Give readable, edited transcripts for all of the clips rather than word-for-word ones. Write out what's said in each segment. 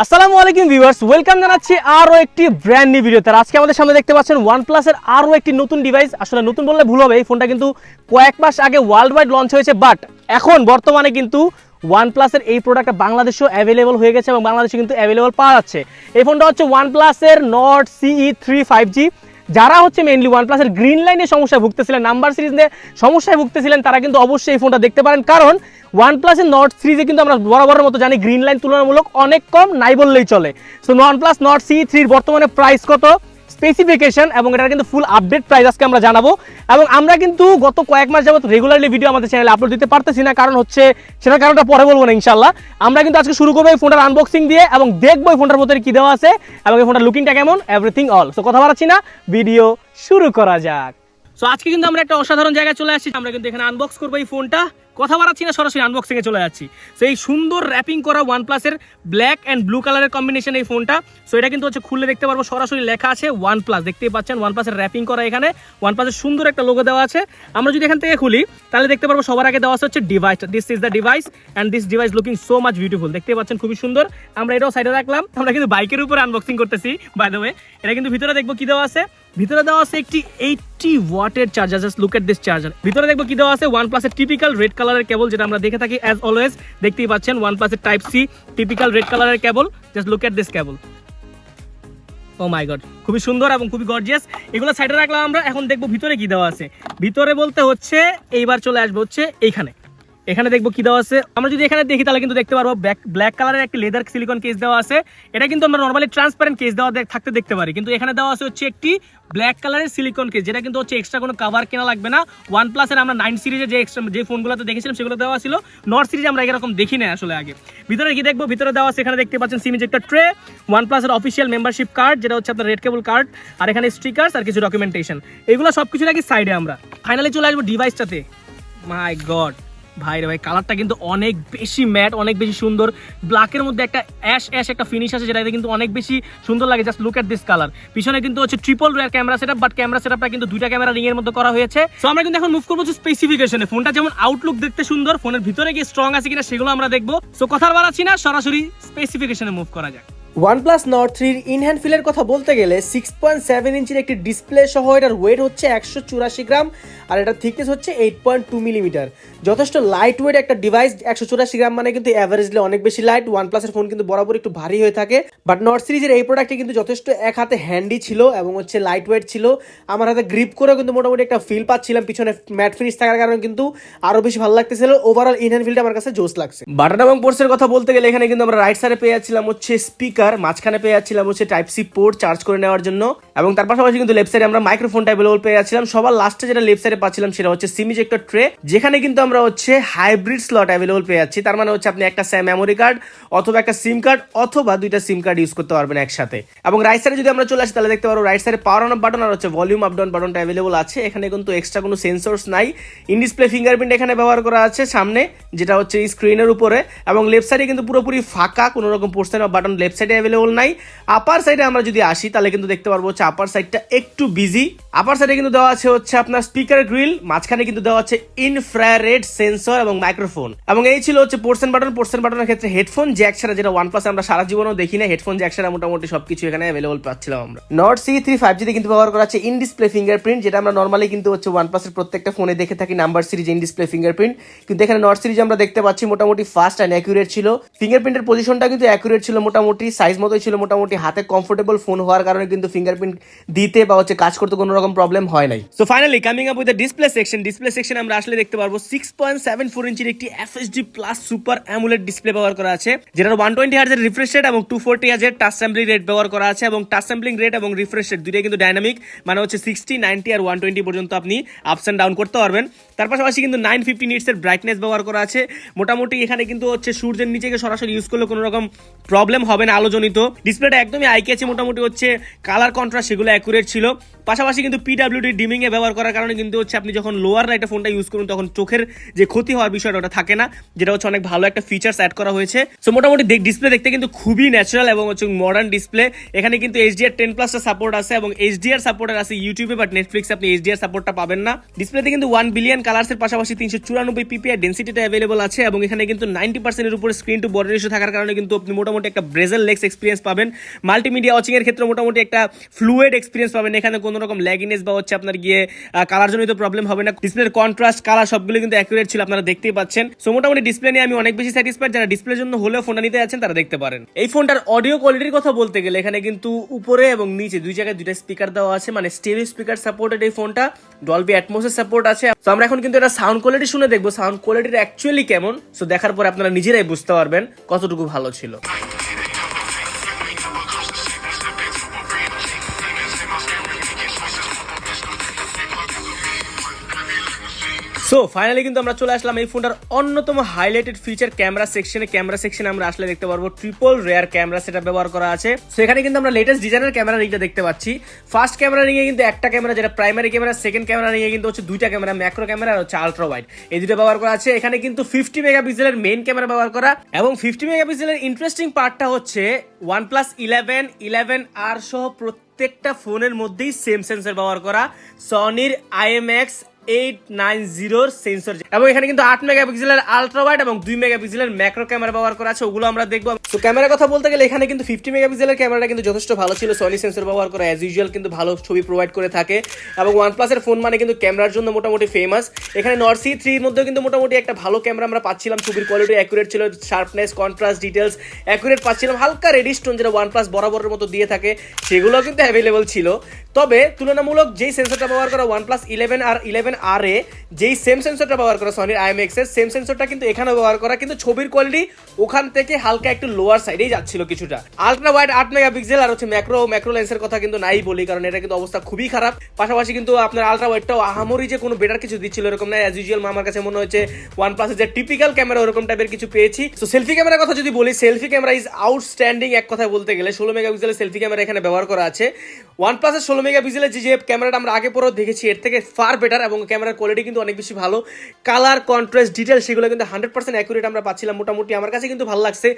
আসসালামু আলাইকুম viewers, welcome জানাচ্ছি আরও একটি ব্র্যান্ড নিউ ভিডিওতে। আজকে আমাদের সামনে দেখতে পাচ্ছেন ওয়ানপ্লাসের আরও একটি নতুন ডিভাইস। আসলে নতুন বললে ভুল হবে, এই ফোনটা কিন্তু কয়েক মাস আগে ওয়ার্ল্ড ওয়াইড লঞ্চ হয়েছে, বাট এখন বর্তমানে কিন্তু ওয়ানপ্লাসের এই প্রোডাক্টটা বাংলাদেশেও অ্যাভেলেবল হয়ে গেছে এবং বাংলাদেশে কিন্তু অ্যাভেলেবল পাওয়া যাচ্ছে। এই ফোনটা হচ্ছে ওয়ানপ্লাসের নট CE3 5G। যারা হচ্ছে মেইনলি ওয়ানপ্লাসের গ্রিন লাইনের সমস্যায় ভুগতেছিলেন, নাম্বার সিরিজে সমস্যায় ভুগতেছিলেন, তারা কিন্তু অবশ্যই এই ফোনটা দেখতে পারেন। কারণ ওয়ানপ্লাসের নট সিরিজে কিন্তু আমরা বরাবরের মতো জানি গ্রিন লাইন তুলনামূলক অনেক কম, নাই বললেই চলে। সো ওয়ানপ্লাস নট CE3 বর্তমানে প্রাইস কত, স্পেসিফিকেশন এবং এটার কিন্তু ফুল আপডেট প্রাইস আজকে আমরা জানাবো। এবং আমরা কিন্তু গত কয়েক মাস যাবত রেগুলারলি ভিডিও আমাদের চ্যানেলে আপলোড দিতে পারতেছি না, কারণ হচ্ছে সেটার কারণটা পরে বলবো না ইনশাল্লাহ। আমরা কিন্তু আজকে শুরু করবো এই ফোনটার আনবক্সিং দিয়ে এবং দেখবো এই ফোনটার মধ্যে কি দেওয়া আছে এবং এই ফোনটার লুকিংটা কেমন, এভরিথিং অল। সো কথা বাড়াচ্ছি না, ভিডিও শুরু করা যাক। সো আজকে কিন্তু আমরা একটা অসাধারণ জায়গায় চলে আসছি। আমরা কিন্তু এখানে আনবক্স করবো এই ফোনটা। কথা বাড়াচ্ছি না, সরাসরি আনবক্সিংয়ে চলে যাচ্ছি। সো এই সুন্দর র্যাপিং করা ওয়ানপ্লাসের ব্ল্যাক অ্যান্ড ব্লু কালারের কম্বিনেশন এই ফোনটা। সো এটা কিন্তু হচ্ছে খুললে দেখতে পারবো সরাসরি লেখা আছে ওয়ানপ্লাস, দেখতেই পাচ্ছেন ওয়ানপ্লাসের র্যাপিং করা, এখানে ওয়ানপ্লাসের সুন্দর একটা লোগো দেওয়া আছে। আমরা যদি এখান থেকে খুলি তাহলে দেখতে পারবো সবার আগে দেওয়া আছে হচ্ছে device. This is the device and this device looking so much beautiful, দেখতে পাচ্ছেন খুবই সুন্দর। আমরা এটাও সাইডে রাখলাম। আমরা কিন্তু বাইকের উপরে আনবক্সিং করতেছি বাই দ্য ওয়ে। এটা কিন্তু ভিতরে দেখবো কি দেওয়া আছে। ভিতরে দেওয়া আছে একটি 80 ওয়াটের charger. Just look at this charger. ভিতরে দেখবো কি দেওয়া আছে, ওয়ানপ্লাসের টিপিক্যাল রেড কালারের কেবল, যেটা আমরা দেখে থাকি অ্যাজ অলওয়েজ। দেখতেই পাচ্ছেন ওয়ানপ্লাসের টাইপ সি টিপিক্যাল রেড কালারের cable. Just look at this cable. Oh my god, খুবই সুন্দর এবং খুবই গর্জিয়াস। এগুলো সাইডে রাখলাম আমরা। এখন দেখবো ভিতরে কি দেওয়া আছে। ভিতরে বলতে হচ্ছে এইবার চলে আসবো হচ্ছে এইখানে। এখানে দেখবো কি দেওয়া আছে। আমরা যদি এখানে দেখি তাহলে কিন্তু দেখতে পারবো ব্ল্যাক কালারের একটি লেদার সিলিকন কেস দেওয়া আছে। এটা কিন্তু আমরা নর্মালি ট্রান্সপারেন্ট কেস দেওয়া থাকতে দেখতে পারি, কিন্তু এখানে দেওয়া আছে হচ্ছে একটি ব্ল্যাক কালারের সিলিকন কেস, যেটা কিন্তু হচ্ছে এক্সট্রা কোনো কভার কেনা লাগবে না। ওয়ানপ্লাসের আমরা 9 সিরিজে যে এক্সট্রা যে ফোনগুলোতে দেখেছিলাম সেগুলো দেওয়া ছিল, নট সিরিজে আমরা এরকম দেখি না আসলে আগে। ভিতরে কি দেখবো, ভিতরে দেওয়া আছে এখানে দেখতে পাচ্ছেন সিম ইজেক্টর ট্রে, ওয়ানপ্লাসের অফিসিয়াল মেম্বারশিপ কার্ড, যেটা হচ্ছে আপনার রেড কেবল কার্ড, আর এখানে স্টিকার্স আর কিছু ডকুমেন্টেশন। এগুলো সবকিছু রাখি সাইডে। আমরা ফাইনালি চলে আসবো ডিভাইসটাতে। মাই গড ভাই রে ভাই, কালারটা কিন্তু অনেক বেশি ম্যাট, অনেক বেশি সুন্দর। ব্ল্যাকের মধ্যে একটা অ্যাশ একটা ফিনিশ আছে, যেটা কিন্তু অনেক বেশি সুন্দর লাগে। Just look at this colour. পিছনে কিন্তু হচ্ছে triple rear camera setup, but camera সেটআপটা কিন্তু দুইটা ক্যামেরা রিং এর মধ্যে করা হয়েছে। সো আমরা কিন্তু এখন মুভ করবো স্পেসিফিকেশনে। ফোনটা যেমন আউটলুক দেখতে সুন্দর, ফোনের ভিতরে কি স্ট্রং আছে কিনা সেগুলো আমরা দেখবো। সো কথা বাড়াচ্ছি না, সরাসরি স্পেসিফিকেশনে মুভ করা যাক। OnePlus Nord 3 ইন হ্যান্ড ফিলের কথা বলতে গেলে 6.7 ইঞ্চির একটি ডিসপ্লে সহ এটার ওয়েট হচ্ছে 184 গ্রাম আর এটার থিকনেস হচ্ছে 8.2 মিলিমিটার। যথেষ্ট লাইট ওয়েট একটা ডিভাইস। 184 গ্রাম মানে কিন্তু অ্যাভারেজলি অনেক বেশি লাইট। ওয়ানপ্লাসের ফোন কিন্তু বরাবর একটু ভারী হয়ে থাকে, বাট নর্ড সিরিজের এই প্রোডাক্টটি কিন্তু যথেষ্ট এক হাতে হ্যান্ডি ছিল এবং হচ্ছে লাইট ওয়েট ছিল। আমার হাতে গ্রিপ করেও কিন্তু মোটামুটি একটা ফিল পাচ্ছিলাম, পিছনে ম্যাট ফিনিশ থাকার কারণে কিন্তু আরো বেশি ভালো লাগতেছিল। ওভারঅল ইন হ্যান্ড ফিলটা আমার কাছে জোস লাগছে। বাটন এবং পোর্টসের কথা বলতে গেলে এখানে কিন্তু আমরা রাইট সাইডে পেয়ে যাচ্ছিলাম হচ্ছে স্পিকার, মাঝখানে পেয়ে যাচ্ছিলাম হচ্ছে টাইপ সি পোর্ট চার্জ করে নেওয়ার জন্য, এবং তার পাশাপাশি কিন্তু লেফট সাইডে আমরা মাইক্রোফোনটা অ্যাভেলেবল পেয়ে যাচ্ছিলাম। সবার লাস্টে যেটা লেফট সাইডে পাচ্ছিলাম সেটা হচ্ছে সিম ইজেক্টর ট্রে, যেখানে কিন্তু আমরা হচ্ছে হাইব্রিড স্লট অ্যাভেলেবল পেয়ে যাচ্ছি। তার মানে হচ্ছে আপনি একটা মেমোরি কার্ড অথবা একটা সিম কার্ড অথবা দুইটা সিম কার্ড ইউজ করতে পারবেন একসাথে। এবং রাইট সাইডে যদি আমরা চলে আসি তাহলে দেখতে পারবো রাইট সাইডে পাওয়ার অন অফ বাটন আর হচ্ছে ভলিউম আপ ডাউন বাটনটা অ্যাভেলেবল আছে। এখানে কিন্তু এক্সট্রা কোনো সেন্সরস নাই। ইন ডিসপ্লে ফিঙ্গারপ্রিন্ট এখানে ব্যবহার করা আছে সামনে, যেটা হচ্ছে স্ক্রিনের উপরে, এবং লেফট সাইডে কিন্তু পুরোপুরি ফাঁকা, কোনো রকম পোর্শন অফ বাটন লেফট সাইডে অ্যাভেলেবল নাই। আপার সাইডে আমরা যদি আসি তাহলে কিন্তু দেখতে পারবো হচ্ছে আপার সাইডটা একটু বিজি। আপার সাইডে কিন্তু দেওয়া আছে হচ্ছে আপনার স্পিকার গ্রিল, মাঝখানে কিন্তু দেওয়া আছে ইনফ্রারেড সেন্সর এবং মাইক্রোফোন, এবং এই ছিল হচ্ছে পোর্শন বাটন। পোর্শন বাটনের ক্ষেত্রে হেডফোন জ্যাক ছাড়া, যেটা ওয়ানপ্লাসে আমরা সারা জীবনেও দেখি না, হেডফোন জ্যাক ছাড়া মোটামুটি সবকিছু এখানে অ্যাভেলেবল পাচ্ছিলাম আমরা। নট CE3 5G তে কিন্তু ব্যবহার করা আছে ইন ডিসপ্লে ফিঙ্গারপ্রিন্ট, যেটা আমরা নর্মালি কিন্তু হচ্ছে ওয়ানপ্লাসের প্রত্যেকটা ফোনে দেখে থাকি number series in display fingerprint, কিন্তু এখানে নট সিরিজ আমরা দেখতে পাচ্ছি মোটামুটি ফাস্ট অ্যান্ড অ্যাকুরেট ছিল। ফিঙ্গারপ্রিন্টের পজিশনটা কিন্তু অ্যাকুরেট ছিল, মোটামুটি সাইজ মতোই ছিল, মোটামুটি হাতে কমফোর্টেবল ফোন হওয়ার কারণে কিন্তু ফিঙ্গারপ্রিন্ট দিতে বা হচ্ছে কাজ করতে কোনো রকম প্রবলেম হয় নাই। So finally coming up with the display section. Display section আমরা আসলে দেখতে পারবো 6.74 ইঞ্চির একটি FHD plus super AMOLED display ব্যবহার করা আছে, যেটার 120 হার্টজের রিফ্রেশ রেট এবং 240 হার্টজের টাচ স্যাম্পলিং রেট ব্যবহার করা আছে, এবং টাচ স্যাম্পলিং রেট এবং রিফ্রেশ রেট দুটোই কিন্তু ডাইনামিক, মানে হচ্ছে 60, 90 আর 120 পর্যন্ত আপনি আপস এন্ড ডাউন করতে পারবেন। তার পাশাপাশি কিন্তু 950 নিটসের ব্রাইটনেস ব্যবহার করা আছে। মোটামুটি এখানে কিন্তু হচ্ছে সূর্যের নিচে সরাসরি ইউজ করলে কোনো রকম প্রবলেম হবে না আলোজনিত। ডিসপ্লেটা একদমই আইকে আছে, মোটামুটি হচ্ছে কালার কন্ট্রাস্ট সেগুলো অ্যাকুরেট ছিল। পাশাপাশি কিন্তু PWD ডিমিং এ ব্যবহার করার কারণে কিন্তু হচ্ছে আপনি যখন লোয়ার লাইটে ফোনটা ইউজ করুন তখন চোখের যে ক্ষতি হওয়ার বিষয়টা ওটা থাকে না, যেটা হচ্ছে অনেক ভালো একটা ফিচার্স অ্যাড করা হয়েছে। সো মোটামুটি ডিসপ্লে দেখতে কিন্তু খুবই ন্যাচারাল এবং হচ্ছে মডার্ন ডিসপ্লে। এখানে কিন্তু HDR10+ সাপোর্ট আছে এবং HDR সাপোর্টার আছে ইউটিউবে, বাট নেটফ্লিক্সে আপনি HDR সাপোর্টটা পাবেন না। ডিসপ্লেতে কিন্তু 1 বিলিয়ন কালার্সের পাশাপাশি 394 ppi ডেনসিটিটা অ্যাভেলেবল আছে, এবং এখানে কিন্তু 90% এর উপরে স্ক্রিন টু বডি রেশিও থাকার কারণে কিন্তু আপনি মোটামুটি একটা ব্রেজেল লেগ রিল্যাক্স এক্সপিরিয়েন্স পাবেন, মাল্টিমিডিয়া ওয়াচিং এর ক্ষেত্রে মোটামুটি একটা ফ্লুয়েড এক্সপিরিয়েন্স পাবেন, এখানে কোনো রকম ল্যাগিনেস বা হচ্ছে আপনার গিয়ে কালার জনিত প্রবলেম হবে না। ডিসপ্লের কন্ট্রাস্ট কালার সবগুলো কিন্তু অ্যাকুরেট ছিল, আপনারা দেখতেই পাচ্ছেন। সো মোটামুটি ডিসপ্লে নিয়ে আমি অনেক বেশি স্যাটিসফাইড, যারা ডিসপ্লের জন্য হলেও ফোনটা নিতে যাচ্ছেন তারা দেখতে পারেন। এই ফোনটার অডিও কোয়ালিটির কথা বলতে গেলে এখানে কিন্তু উপরে এবং নিচে দুই জায়গায় দুইটা স্পিকার দেওয়া আছে, মানে স্টেরিও স্পিকার সাপোর্টেড এই ফোনটা, ডলবি অ্যাটমসের সাপোর্ট আছে। তো আমরা এখন কিন্তু এটা সাউন্ড কোয়ালিটি শুনে দেখবো সাউন্ড কোয়ালিটির অ্যাকচুয়ালি কেমন। সো দেখার পরে আপনারা নিজেরাই বুঝতে পারবেন কতটুকু ভালো ছিল। সো ফাইনালি কিন্তু আমরা চলে আসলাম এই ফোনটার অন্যতম হাইলাইটেড ফিচার ক্যামেরা সেকশনে। ক্যামেরা সেকশনে আমরা আসলে দেখতে পারবো ট্রিপল রেয়ার ক্যামেরা সেটআপ ব্যবহার করা আছে। সো এখানে কিন্তু আমরা লেটেস্ট ডিজাইনের ক্যামেরা রিংটা দেখতে পাচ্ছি। ফার্স্ট ক্যামেরা রিংয়ে কিন্তু একটা ক্যামেরা যেটা প্রাইমারি ক্যামেরা, সেকেন্ড ক্যামেরা রিংয়ে কিন্তু হচ্ছে দুইটা ক্যামেরা, ম্যাক্রো ক্যামেরা আর হচ্ছে আলট্রা ওয়াইড, এই দুটো ব্যবহার করা আছে। এখানে কিন্তু 50 মেগাপিক্সেলের মেইন ক্যামেরা ব্যবহার করা, এবং 50 মেগাপিক্সেলের ইন্টারেস্টিং পার্টটা হচ্ছে OnePlus 11R সহ প্রত্যেকটা ফোনের মধ্যেই সেম সেন্সর ব্যবহার করা, সনির IMX890 সেন্সর, এবং এখানে কিন্তু 8 মেগাপিক্সেলের আলট্রা ওয়াইড এবং 2 মেগাপিক্সেলের ম্যাক্রো ক্যামেরা ব্যবহার করা আছে, ওগুলো আমরা দেখবো। তো ক্যামেরার কথা বলতে গেলে এখানে কিন্তু 50 মেগাপিক্সেলের ক্যামেরাটা কিন্তু যথেষ্ট ভালো ছিল, সনি সেন্সর ব্যবহার করা অ্যাজ ইউজুয়াল কিন্তু ভালো ছবি প্রোভাইড করে থাকে, এবং OnePlus এর ফোন মানে কিন্তু ক্যামেরার জন্য মোটামুটি ফেমাস। এখানে নর্ড C3 এর মধ্যেও কিন্তু মোটামুটি একটা ভালো ক্যামেরা আমরা পাচ্ছিলাম, ছবির কোয়ালিটি অ্যাকুরেট ছিল, শার্পনেস, কন্ট্রাস্ট, ডিটেলস অ্যাকুরেট পাচ্ছিলাম, হালকা রেডিশ টোন যেটা OnePlus বরাবরের মতো দিয়ে থাকে সেগুলো কিন্তু অ্যাভেলেবল ছিল। তবে তুলনামূলক যেই সেন্সরটা ব্যবহার করা OnePlus 11 আর 11R এ যেই সেম সেন্সরটা ব্যবহার করা সনির IMX এর সেম সেন্সরটা কিন্তু এখানে ব্যবহার করা, কিন্তু ছবির কোয়ালিটি ওখান থেকে হালকা একটু লোয়ার সাইডেই যাচ্ছিল কিছুটা। আলট্রা ওয়াইড 8 মেগাপিক্সেল আর হচ্ছে ম্যাক্রো লেন্সের কথা কিন্তু নাই বলি, কারণ এটা কিন্তু অবস্থা খুবই খারাপ। পাশাপাশি কিন্তু আপনার আলট্রা ওয়াইডটাও আহামরি যে কোনো বেটার কিছু দিচ্ছিল এরকম না, অ্যাজ ইউজুয়াল আমার কাছে মনে হচ্ছে OnePlus এর যে টিপিক্যাল ক্যামেরা ওরকম টাইপের কিছু পেয়েছি। তো সেলফি ক্যামেরার কথা যদি বলি, সেলফি ক্যামেরা ইজ আউটস্ট্যান্ডিং এক কথায় বলতে গেলে। 16 মেগাপিক্সেলের সেলফি ক্যামেরা এখানে ব্যবহার করা আছে। OnePlus এর 16 মেগাপিক্সেলের যে ক্যামেরাটা আমরা আগে পরেও দেখেছি এর থেকে ফার বেটার, এবং ক্যামেরার কোয়ালিটি কিন্তু অনেক বেশি ভালো, কালার, কন্ট্রাস্ট, ডিটেল সেগুলো কিন্তু 100% অ্যাকুরেট আমরা পাচ্ছিলাম। মোটামুটি আমার কাছে কিন্তু ভালো লাগছে,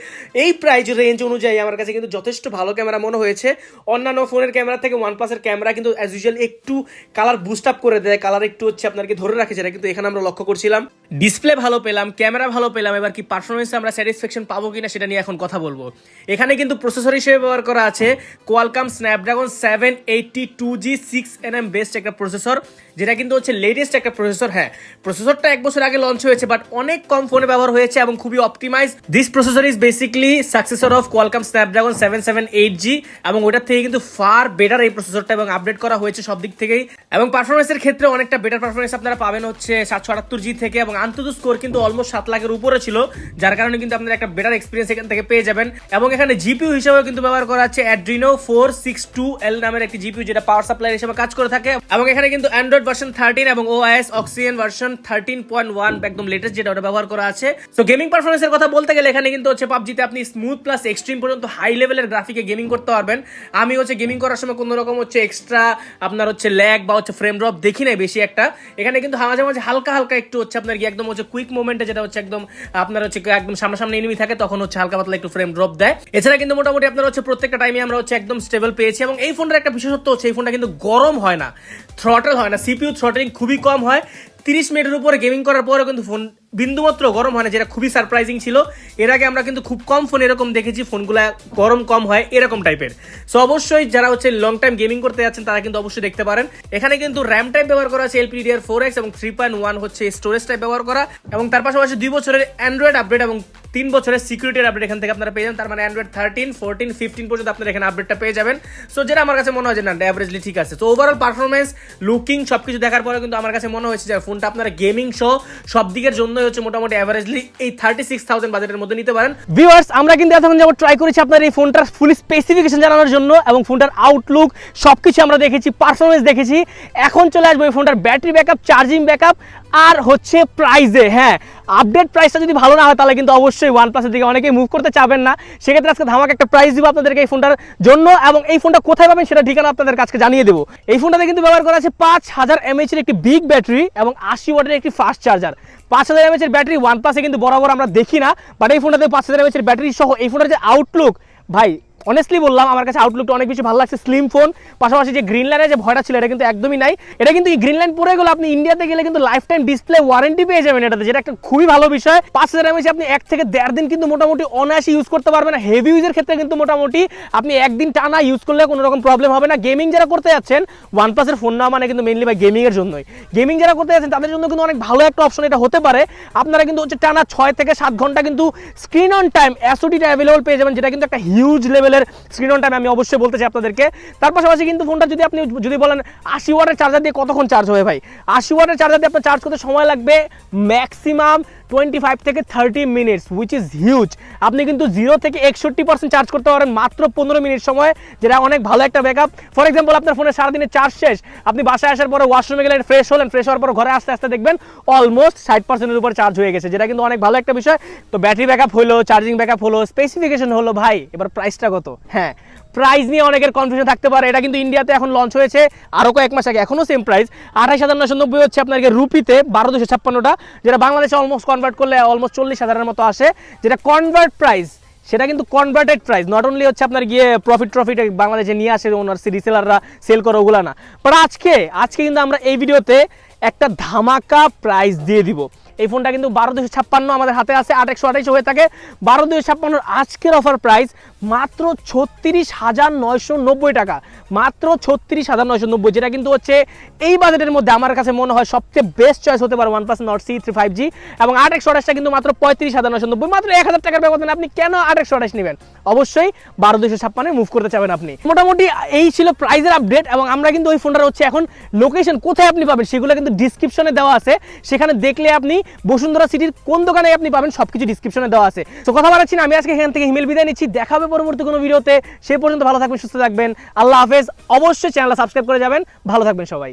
এই প্রাইস রেঞ্জ অনুযায়ী আমার কাছে কিন্তু যথেষ্ট ভালো ক্যামেরা মনে হয়েছে। অন্যান্য ফোনের ক্যামেরা থেকে OnePlus এর ক্যামেরা কিন্তু অ্যাজ ইউজুয়াল একটু কালার বুস্ট আপ করে দেয়, কালার একটু হচ্ছে আপনাকে ধরে রাখে, যেটা কিন্তু এখানে আমরা লক্ষ্য করছিলাম। ডিসপ্লে ভালো পেলাম, ক্যামেরা ভালো পেলাম, এবার কি পারফরমেন্সে আমরা স্যাটিসফ্যাকশন পাবো কিনা সেটা নিয়ে এখন কথা বলবো। এখানে কিন্তু প্রসেসর হিসেবে ব্যবহার করা আছে Qualcomm Snapdragon 782G 6nm best একটা প্রসেসর, যেটা কিন্তু হচ্ছে লেটেস্ট একটা প্রসেসর। হ্যাঁ, প্রসেসরটা 1 বছর আগে লঞ্চ হয়েছে, বাট অনেক কম ফোনে ব্যবহার হয়েছে এবং খুবই optimise. This processor is basically successor of Qualcomm Snapdragon 778G, এবং ওটার থেকে কিন্তু ফার বেটার এই প্রসেসরটা, এবং আপডেট করা হয়েছে সব দিক থেকেই, এবং পারফরমেন্সের ক্ষেত্রে অনেকটা বেটার পারফরমেন্স আপনারা পাবেন হচ্ছে 778G থেকে, এবং আন্তত স্কোর কিন্তু অলমোস্ট 7 লাখের উপরে ছিল, যার কারণে কিন্তু আপনারা একটা বেটার এক্সপিরিয়েন্স এখান থেকে পেয়ে যাবেন। এবং এখানে জিপিইউ হিসেবেও কিন্তু ব্যবহার করা আছে Adreno 462L নামের একটি জিপিইউ, যেটা পাওয়ার সাপ্লাই হিসেবে কাজ করে থাকে, এবং এখানে কিন্তু অ্যান্ড্রয়েড ভার্সন 13 এবং OS Oxygen ভার্সন 13.1 একদম লেটেস্ট যেটা ওটা ব্যবহার করা আছে। সো গেমিং পারফরমেন্সের কথা বলতে গেলে এখানে কিন্তু হচ্ছে পাবজিতে আপনি স্মুথ প্লাস এক্সট্রিম পর্যন্ত হাই লেভেলের গ্রাফিকে গেমিং করতে পারবেন। আমি হচ্ছে গেমিং করার সময় কোনো রকম হচ্ছে এক্সট্রা আপনার হচ্ছে ল্যাগ বা হচ্ছে ফ্রেম ড্রপ দেখি নাই বেশি একটা। এখানে কিন্তু মাঝে মাঝে হালকা হালকা একটু হচ্ছে আপনার কি একদম হচ্ছে কুইক মোমেন্টে, যেটা হচ্ছে একদম আপনার হচ্ছে একদম সামনাসামনি এনিমি থাকে তখন হচ্ছে হালকা পাতলা একটু ফ্রেম ড্রপ দেয়। এছাড়া কিন্তু মোটামুটি আপনার হচ্ছে প্রত্যেকটা টাইমে আমরা হচ্ছে একদম স্টেবল পেয়েছি, এবং এই ফোনটার একটা বিশেষত্ব হচ্ছে এই ফোনটা কিন্তু গরম হয় না, থ্রটল হয় না, সিপিইউ থ্রটলিং খুবই কম হয়। 30 মিনিটের উপরে গেমিং করার পরেও কিন্তু ফোন বিন্দুমাত্র গরম হয় না, যেটা খুবই সারপ্রাইজিং ছিল। এর আগে আমরা কিন্তু খুব কম ফোন এরকম দেখেছি ফোনগুলা গরম কম হয় এরকম টাইপের। সো অবশ্যই যারা হচ্ছে লং টাইম গেমিং করতে যাচ্ছেন তারা কিন্তু অবশ্যই দেখতে পারেন। এখানে কিন্তু র্যাম টাইপ ব্যবহার করা আছে LPDDR4X, এবং 3.1 হচ্ছে স্টোরেজ টাইপ ব্যবহার করা, এবং তার পাশাপাশি 2 বছরের অ্যান্ড্রয়েড আপডেট এবং 3 বছরের সিকিউরিটির আপডেট এখান থেকে আপনারা পেয়ে যাবেন। তার মানে অ্যান্ড্রয়েড 13, 14, 15 পর্যন্ত আপনারা এখানে আপডেটটা পেয়ে যাবেন। সো যেটা আমার কাছে মনে হয় যে না, অ্যাভারেজলি ঠিক আছে। তো ওভারঅল পারফরমেন্স, লুকিং সবকিছু দেখার পরে কিন্তু আমার কাছে মনে হয়েছে যে ফোনটা আপনারা গেমিং সহ সব দিকের জন্যই হচ্ছে মোটামুটি অ্যাভারেজলি এই 36,000 বাজেটের মধ্যে নিতে পারেন। ভিউয়ার্স, আমরা কিন্তু এতক্ষণ যাবত ট্রাই করেছি আপনার এই ফোনটার ফুল স্পেসিফিকেশন জানানোর জন্য, এবং ফোনটার আউটলুক সবকিছু আমরা দেখেছি, পারফরমেন্স দেখেছি। এখন চলে আসবো এই ফোনটার ব্যাটারি ব্যাকআপ, চার্জিং ব্যাকআপ, আর হচ্ছে প্রাইসে। হ্যাঁ, আপডেট প্রাইসটা যদি ভালো না হয় তাহলে কিন্তু অবশ্যই OnePlus এর দিকে অনেকেই মুভ করতে চাবেন না। সেক্ষেত্রে আজকে ধামাকা একটা প্রাইস দিব আপনাদেরকে এই ফোনটার জন্য, এবং এই ফোনটা কোথায় পাবেন সেটা ঠিকানা আপনাদের কাছে জানিয়ে দেবো। এই ফোনটাতে কিন্তু ব্যবহার করা আছে 5000 mAh এর একটি বিগ ব্যাটারি এবং 80 ওয়াটের একটি ফাস্ট চার্জার। 5000 mAh এর ব্যাটারি OnePlus এ কিন্তু বরাবর আমরা দেখি না, বাট এই ফোনটাতে 5000 mAh এর ব্যাটারি সহ এই ফোনটার যে আউটলুক, ভাই অনেস্টলি বললাম আমার কাছে আউটলুকটা অনেক বেশি ভালো লাগছে, স্লিম ফোন, পাশাপাশি যে গ্রিন লাইনের যে ভয়টা ছিল এটা কিন্তু একদমই নাই। এটা কিন্তু এই গ্রিন লাইন পরে গেলে আপনি ইন্ডিয়াতে গেলে কিন্তু লাইফ টাইম ডিসপ্লে ওয়ারেন্টি পেয়ে যাবেন এটাতে, যেটা একটা খুবই ভালো বিষয়। 5000 mAh আপনি 1 থেকে 1.5 দিন কিন্তু মোটামুটি অনায়াসে ইউজ করতে পারবেন। হেভি ইউজের ক্ষেত্রে কিন্তু মোটামুটি আপনি একদিন টানা ইউজ করলে কোনো রকম প্রবলেম হবে না। গেমিং যারা করতে যাচ্ছেন, OnePlus এর ফোন না মানে কিন্তু মেইনলি ভাই গেমিং এর জন্যই, গেমিং যারা করতে যাচ্ছেন তাদের জন্য কিন্তু অনেক ভালো একটা অপশন এটা হতে পারে। আপনারা কিন্তু হচ্ছে টানা 6 থেকে 7 ঘন্টা কিন্তু স্ক্রিন অন টাইম এসওডিটা অ্যাভেলেবল পেয়ে যাবেন, যেটা কিন্তু একটা হিউজ লেভেলের স্ক্রিন অন টাইম আমি অবশ্যই বলতে চাই আপনাদেরকে। তার পাশাপাশি কিন্তু ফোনটা যদি আপনি যদি বলেন 80 ওয়াটের চার্জার দিয়ে কতক্ষণ চার্জ হবে ভাই, 80 ওয়াটের চার্জার দিয়ে আপনার চার্জ করতে সময় লাগবে ম্যাক্সিমাম 25 থেকে 30 মিনিটস, হুইচ ইজ হিউজ। আপনি কিন্তু 0 থেকে 61% চার্জ করতে পারেন মাত্র 15 মিনিট সময়, যেটা অনেক ভালো একটা ব্যাকআপ। ফর এক্সাম্পল আপনার ফোনে সারাদিনের চার্জ শেষ, আপনি বাসায় আসার পরে ওয়াশরুমে গেলেন, ফ্রেশ হলেন, ফ্রেশ হওয়ার পর ঘরে আসতে আসতে দেখবেন অলমোস্ট 60%-এর উপর চার্জ হয়ে গেছে, যেটা কিন্তু অনেক ভালো একটা বিষয়। তো ব্যাটারি ব্যাকআপ হলো, চার্জিং ব্যাকআপ হলো, স্পেসিফিকেশন হলো, ভাই এবার প্রাইসটা কত? হ্যাঁ, প্রাইস নিয়ে অনেকের কনফিউশন থাকতে পারে। এটা কিন্তু ইন্ডিয়াতে এখন লঞ্চ হয়েছে আরও কয়েক মাস আগে, এখনও সেম প্রাইস 28,990 হচ্ছে আপনার রুপিতে, 12,256টা, যেটা বাংলাদেশে অলমোস্ট কনভার্ট করলে অলমোস্ট 40,000-এর মতো আসে, যেটা কনভার্ট প্রাইস। সেটা কিন্তু কনভার্টেড প্রাইস, নট অনলি হচ্ছে আপনার গিয়ে প্রফিট বাংলাদেশে নিয়ে আসে ওনার রিসেলাররা সেল করে ওগুলা না। বাট আজকে কিন্তু আমরা এই ভিডিওতে একটা ধামাকা প্রাইস দিয়ে দিব। এই ফোনটা কিন্তু 12,256 আমাদের হাতে আছে, 8/128 হয়ে থাকে। 12,256 আজকের অফার প্রাইস মাত্র 36,990 টাকা, মাত্র 36,990, যেটা কিন্তু হচ্ছে এই বাজেটের মধ্যে আমার কাছে মনে হয় সবচেয়ে বেস্ট চয়েস হতে পারে OnePlus Nord C3 5G। এবং 8/128টা কিন্তু মাত্র 35,990, মাত্র 1000 টাকার ব্যবধানে আপনি কেন 8/128 নেবেন? অবশ্যই 12,256 মুভ করতে চাবেন আপনি। মোটামুটি এই ছিল প্রাইসের আপডেট। এবং আমরা কিন্তু ওই ফোনটার হচ্ছে এখন লোকেশন কোথায় আপনি পাবেন সেগুলো কিন্তু ডিসক্রিপশনে দেওয়া আছে, সেখানে দেখলে আপনি বসুন্ধরা সিটির কোন দোকানে আপনি পাবেন সবকিছু ডিসক্রিপশনে দেওয়া আছে। তো কথা বাড়াচ্ছি না, আমি আজকে এখান থেকে হিমেল বিদায় নিচ্ছি, দেখা হবে পরবর্তী কোনো ভিডিওতে। সে পর্যন্ত ভালো থাকবেন, সুস্থ থাকবেন, আল্লাহ হাফেজ। অবশ্যই চ্যানেলটা সাবস্ক্রাইব করে যাবেন, ভালো থাকবেন সবাই।